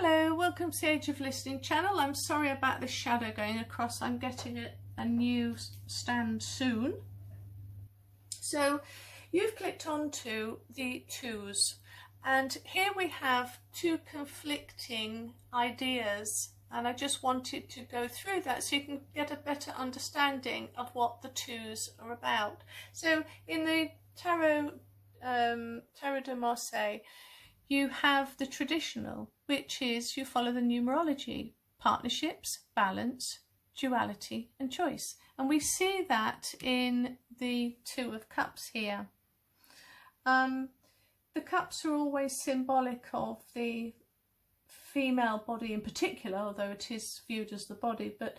Hello, welcome to the Age of Listening channel. I'm sorry about the shadow going across. I'm getting a new stand soon. So you've clicked onto the twos, and here we have two conflicting ideas, and I just wanted to go through that so you can get a better understanding of what the twos are about. So in the Tarot de Marseille, you have the traditional, which is you follow the numerology, partnerships, balance, duality and choice. And we see that in the Two of Cups here. The cups are always symbolic of the female body in particular, although it is viewed as the body, but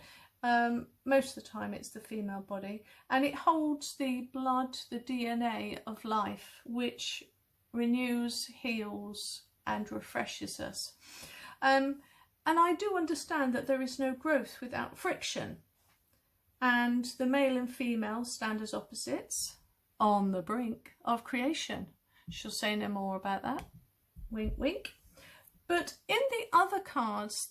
most of the time it's the female body. And it holds the blood, the DNA of life, which renews, heals and refreshes us. And I do understand that there is no growth without friction, and the male and female stand as opposites on the brink of creation. She'll say no more about that, wink wink. But in the other cards,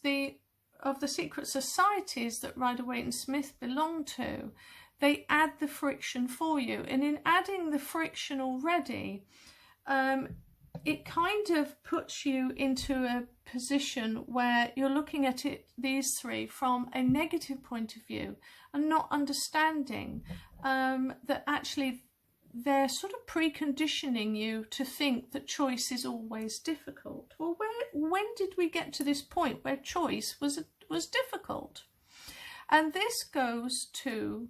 of the secret societies that Rider-Waite and Smith belong to, they add the friction for you, and in adding the friction already, it kind of puts you into a position where you're looking at these three from a negative point of view and not understanding that actually they're sort of preconditioning you to think that choice is always difficult. Well, when did we get to this point where choice was difficult? And this goes to,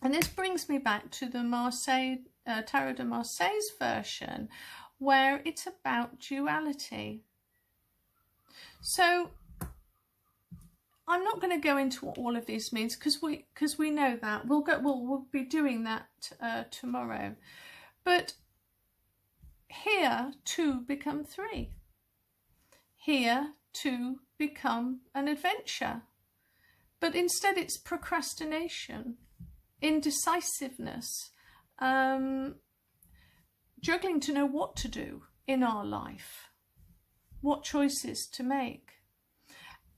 and this brings me back to the Marseille Tarot de Marseille's version, where it's about duality. So I'm not going to go into what all of these means because we know that we'll be doing that tomorrow. But here two become three. Here two become an adventure. But instead it's procrastination, indecisiveness, juggling to know what to do in our life, what choices to make.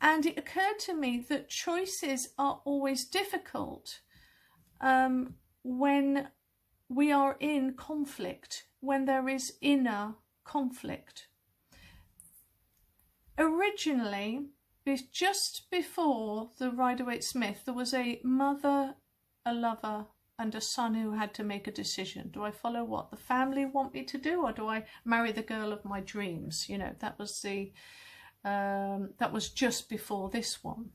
And it occurred to me that choices are always difficult when we are in conflict, when there is inner conflict. Originally, just before the Rider-Waite-Smith, there was a mother, a lover and a son who had to make a decision. Do I follow what the family want me to do, or do I marry the girl of my dreams? You know, that was that was just before this one.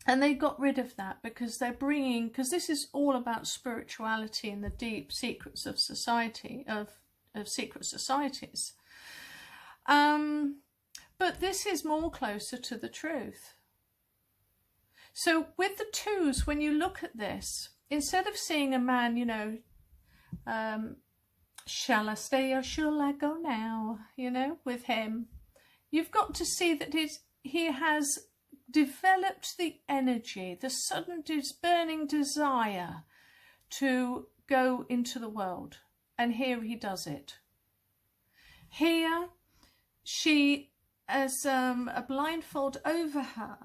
And they got rid of that because because this is all about spirituality and the deep secrets of society, of secret societies. But this is more closer to the truth. So with the twos, when you look at this, instead of seeing a man, you know, shall I stay or shall I go now, you know, with him, you've got to see that he has developed the energy, the sudden burning desire to go into the world. And here he does it. Here she has a blindfold over her.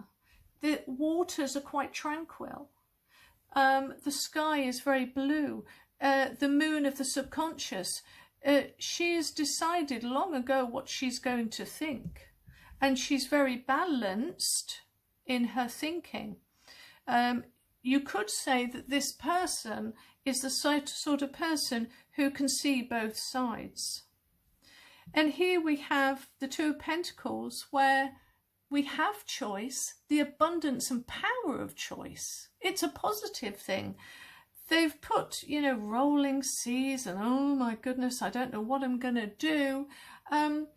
The waters are quite tranquil. The sky is very blue. The moon of the subconscious. She has decided long ago what she's going to think. And she's very balanced in her thinking. You could say that this person is the sort of person who can see both sides. And here we have the Two of Pentacles, where we have choice, the abundance and power of choice. It's a positive thing. They've put, you know, rolling seas and, oh my goodness, I don't know what I'm going to do. And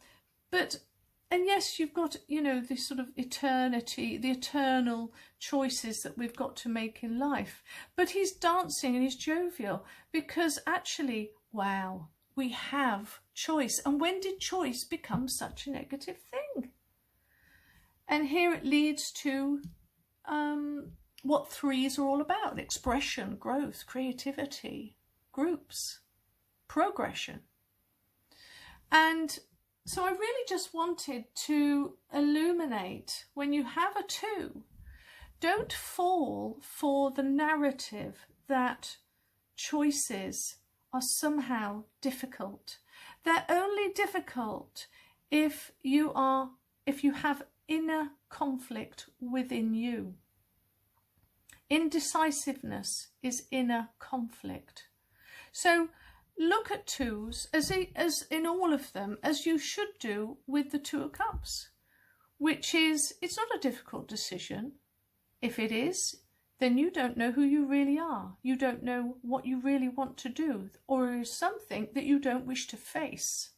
yes, you've got, you know, this sort of eternity, the eternal choices that we've got to make in life. But he's dancing and he's jovial because actually, wow, we have choice. And when did choice become such a negative thing? And here it leads to what threes are all about: expression, growth, creativity, groups, progression. And So I really just wanted to illuminate, when you have a 2, don't fall for the narrative that choices are somehow difficult. They're only difficult if you have inner conflict within you. Indecisiveness is inner conflict. So look at 2s as in all of them, as you should do with the 2 of Cups, which is, it's not a difficult decision. If it is, then you don't know who you really are. You don't know what you really want to do, or is something that you don't wish to face.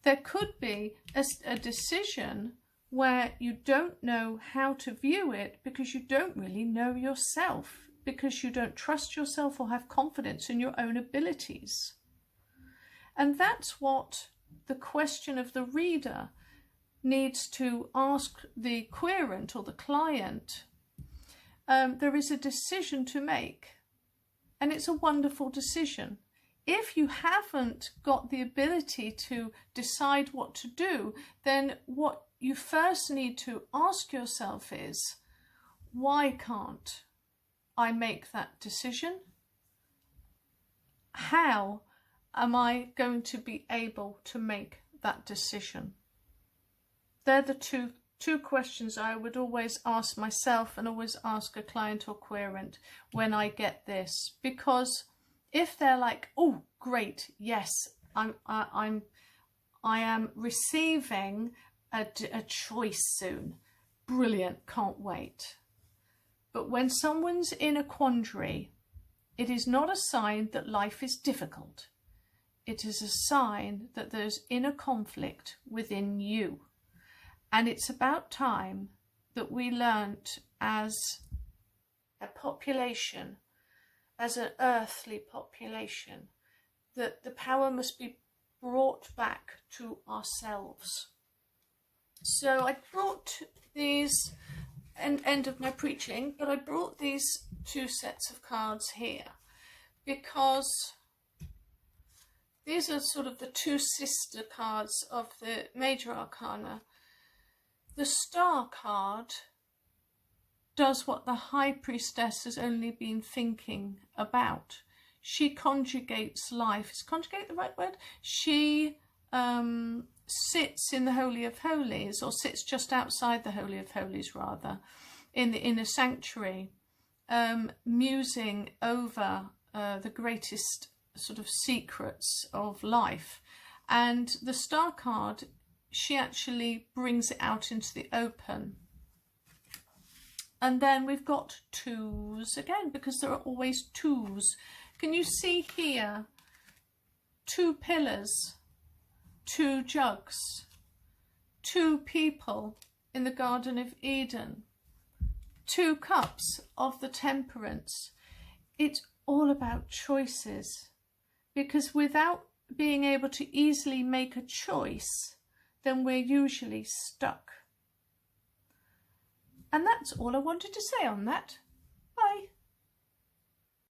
There could be a decision where you don't know how to view it because you don't really know yourself, because you don't trust yourself or have confidence in your own abilities. And that's what the question of the reader needs to ask the querent or the client. There is a decision to make, and it's a wonderful decision. If you haven't got the ability to decide what to do, then what you first need to ask yourself is, why can't I make that decision? How am I going to be able to make that decision? They're the two questions I would always ask myself and always ask a client or querent when I get this. Because if they're like, oh great, yes, I am receiving a choice soon, brilliant, can't wait. But when someone's in a quandary, it is not a sign that life is difficult. It is a sign that there's inner conflict within you. And it's about time that we learnt as a population, as an earthly population, that the power must be brought back to ourselves. So I brought these, end of my preaching, but I brought these 2 sets of cards here because these are sort of the 2 sister cards of the major arcana. The Star card does what the High Priestess has only been thinking about. She conjugates life. Is conjugate the right word? She sits in the Holy of Holies, or sits just outside the Holy of Holies rather, in the inner sanctuary, musing over the greatest sort of secrets of life. And the Star card, she actually brings it out into the open. And then we've got 2s again, because there are always 2s. Can you see here 2 pillars, 2 jugs, 2 people in the Garden of Eden, 2 cups of the temperance? It's all about choices, because without being able to easily make a choice, then we're usually stuck. And that's all I wanted to say on that. Bye.